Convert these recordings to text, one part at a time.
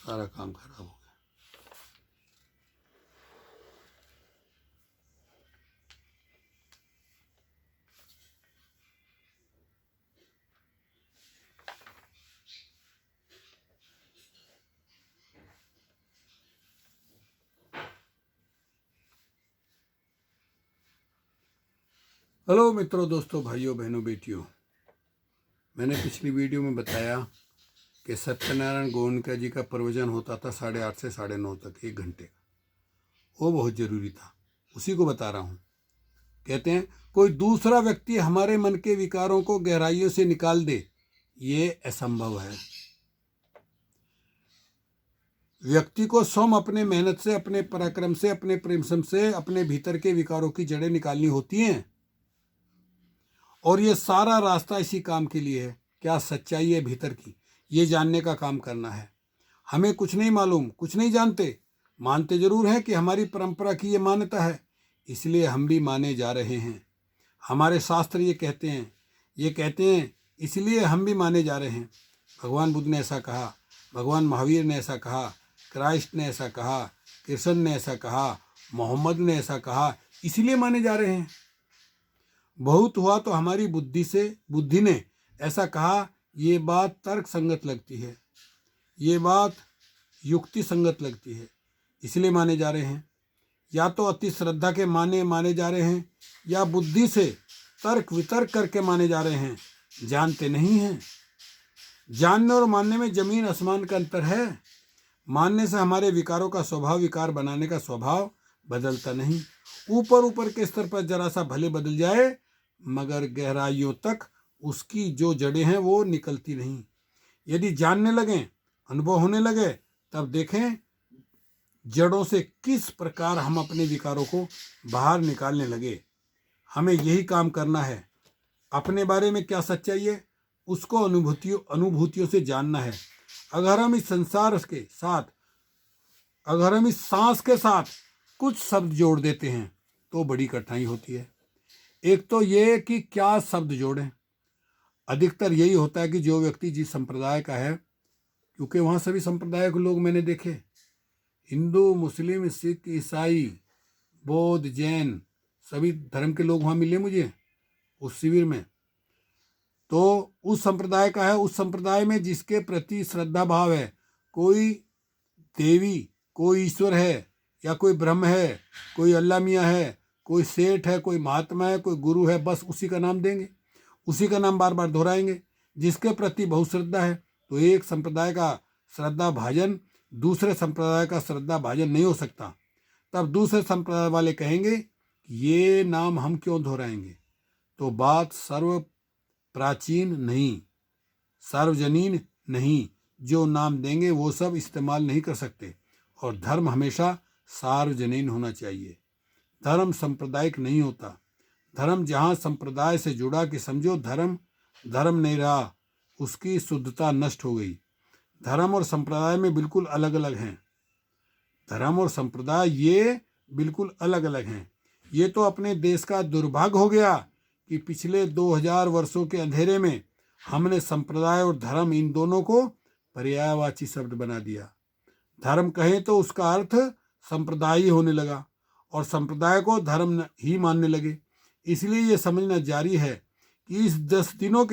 सारा काम खराब हो गया। हेलो मित्रों, दोस्तों, भाइयों, बहनों, बेटियों, मैंने पिछली वीडियो में बताया कि सत्यनारायण गोयनका जी का प्रवचन होता था 8:30 से 9:30 तक, 1 घंटे का। वो बहुत ज़रूरी था, उसी को बता रहा हूँ। कहते हैं कोई दूसरा व्यक्ति हमारे मन के विकारों को गहराइयों से निकाल दे, ये असंभव है। व्यक्ति को स्वयं अपने मेहनत से, अपने पराक्रम से, अपने परिश्रम से अपने भीतर के विकारों की जड़ें निकालनी होती हैं, और ये सारा रास्ता इसी काम के लिए है। क्या सच्चाई है भीतर की, ये जानने का काम करना है। हमें कुछ नहीं मालूम, कुछ नहीं जानते, मानते जरूर हैं कि हमारी परंपरा की ये मान्यता है, इसलिए हम भी माने जा रहे हैं। हमारे शास्त्र ये कहते हैं, इसलिए हम भी माने जा रहे हैं। भगवान बुद्ध ने ऐसा कहा, भगवान महावीर ने ऐसा कहा, क्राइस्ट ने ऐसा कहा, कृष्ण ने ऐसा कहा, मोहम्मद ने ऐसा कहा, इसलिए माने जा रहे हैं। बहुत हुआ तो हमारी बुद्धि ने ऐसा कहा, ये बात तर्क संगत लगती है, ये बात युक्ति संगत लगती है, इसलिए माने जा रहे हैं। या तो अति श्रद्धा के माने जा रहे हैं, या बुद्धि से तर्क वितर्क करके माने जा रहे हैं। जानते नहीं हैं। जानने और मानने में जमीन आसमान का अंतर है। मानने से हमारे विकारों का स्वभाव, विकार बनाने का स्वभाव बदलता नहीं। ऊपर ऊपर के स्तर पर जरा सा भले बदल जाए, मगर गहराइयों तक उसकी जो जड़ें हैं वो निकलती नहीं। यदि जानने लगें, अनुभव होने लगे, तब देखें जड़ों से किस प्रकार हम अपने विकारों को बाहर निकालने लगे। हमें यही काम करना है। अपने बारे में क्या सच्चाई है, उसको अनुभूतियों से जानना है। अगर हम इस संसार के साथ, अगर हम इस सांस के साथ कुछ शब्द जोड़ देते हैं तो बड़ी कठिनाई होती है। एक तो ये कि क्या शब्द जोड़ें। अधिकतर यही होता है कि जो व्यक्ति जिस संप्रदाय का है, क्योंकि वहाँ सभी संप्रदाय के लोग मैंने देखे, हिंदू, मुस्लिम, सिख, ईसाई, बौद्ध, जैन, सभी धर्म के लोग वहाँ मिले मुझे उस शिविर में। तो उस संप्रदाय का है, उस संप्रदाय में जिसके प्रति श्रद्धा भाव है, कोई देवी, कोई ईश्वर है, या कोई ब्रह्म है, कोई अल्लाह मियाँ है, कोई सेठ है, कोई महात्मा है, कोई गुरु है, बस उसी का नाम देंगे, उसी का नाम बार बार दोहराएंगे। जिसके प्रति बहुत श्रद्धा है, तो एक संप्रदाय का श्रद्धा भाजन दूसरे संप्रदाय का श्रद्धा भाजन नहीं हो सकता। तब दूसरे संप्रदाय वाले कहेंगे ये नाम हम क्यों दोहराएंगे। तो बात सर्व प्राचीन नहीं, सार्वजनीन नहीं, जो नाम देंगे वो सब इस्तेमाल नहीं कर सकते। और धर्म हमेशा सार्वजनीन होना चाहिए। धर्म सांप्रदायिक नहीं होता। धर्म जहाँ संप्रदाय से जुड़ा कि समझो धर्म नहीं रहा, उसकी शुद्धता नष्ट हो गई। धर्म और संप्रदाय में बिल्कुल अलग अलग हैं। धर्म और संप्रदाय ये बिल्कुल अलग अलग हैं। ये तो अपने देश का दुर्भाग्य हो गया कि पिछले 2000 वर्षों के अंधेरे में हमने संप्रदाय और धर्म, इन दोनों को पर्यायवाची शब्द बना दिया। धर्म कहें तो उसका अर्थ संप्रदाय ही होने लगा, और संप्रदाय को धर्म ही मानने लगे। इसलिए ये समझना जारी है कि इस 10 दिनों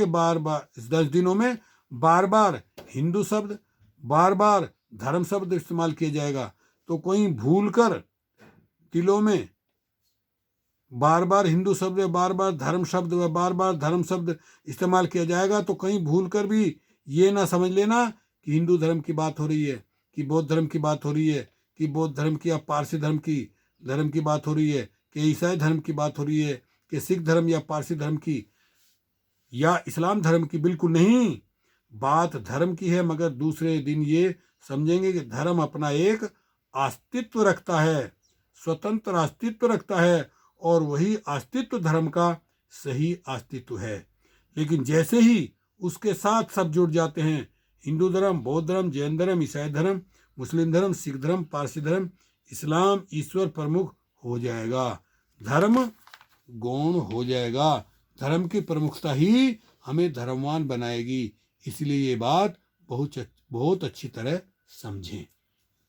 में बार बार हिंदू शब्द, बार बार धर्म शब्द इस्तेमाल किया जाएगा। तो कोई भूलकर दिलों में बार बार हिंदू शब्द, बार बार धर्म शब्द, बार बार धर्म शब्द इस्तेमाल किया जाएगा, तो कहीं भूलकर भी ये ना समझ लेना कि हिंदू धर्म की बात हो रही है, कि बौद्ध धर्म की बात हो रही है, कि बौद्ध धर्म की या पारसी धर्म की बात हो रही है, कि ईसाई धर्म की बात हो रही है, कि सिख धर्म या पारसी धर्म की या इस्लाम धर्म की। बिल्कुल नहीं, बात धर्म की है। मगर दूसरे दिन ये समझेंगे कि धर्म अपना एक अस्तित्व रखता है, स्वतंत्र अस्तित्व रखता है, और वही अस्तित्व धर्म का सही अस्तित्व है। लेकिन जैसे ही उसके साथ सब जुड़ जाते हैं, हिंदू धर्म, बौद्ध धर्म, जैन धर्म, ईसाई धर्म, मुस्लिम धर्म, सिख धर्म, पारसी धर्म, इस्लाम ईश्वर प्रमुख हो जाएगा, धर्म गौण हो जाएगा। धर्म की प्रमुखता ही हमें धर्मवान बनाएगी। इसलिए ये बात बहुत अच्छी तरह समझें।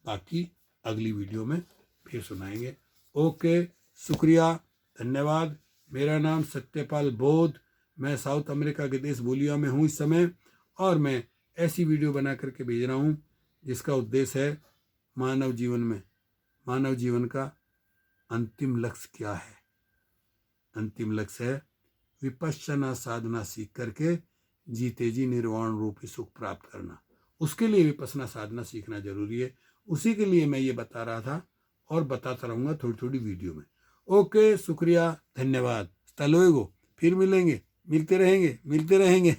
बाकी अगली वीडियो में फिर सुनाएंगे। ओके, शुक्रिया, धन्यवाद। मेरा नाम सत्यपाल बोध, मैं साउथ अमेरिका के देश बोलिया में हूँ इस समय, और मैं ऐसी वीडियो बना करके भेज रहा हूँ जिसका उद्देश्य है मानव जीवन का अंतिम लक्ष्य क्या है। अंतिम लक्ष्य है विपश्यना साधना सीख करके जीते जी निर्वाण रूपी सुख प्राप्त करना। उसके लिए विपश्यना साधना सीखना जरूरी है। उसी के लिए मैं ये बता रहा था और बताता रहूँगा थोड़ी थोड़ी वीडियो में। ओके, शुक्रिया, धन्यवाद। हasta luego, फिर मिलते रहेंगे।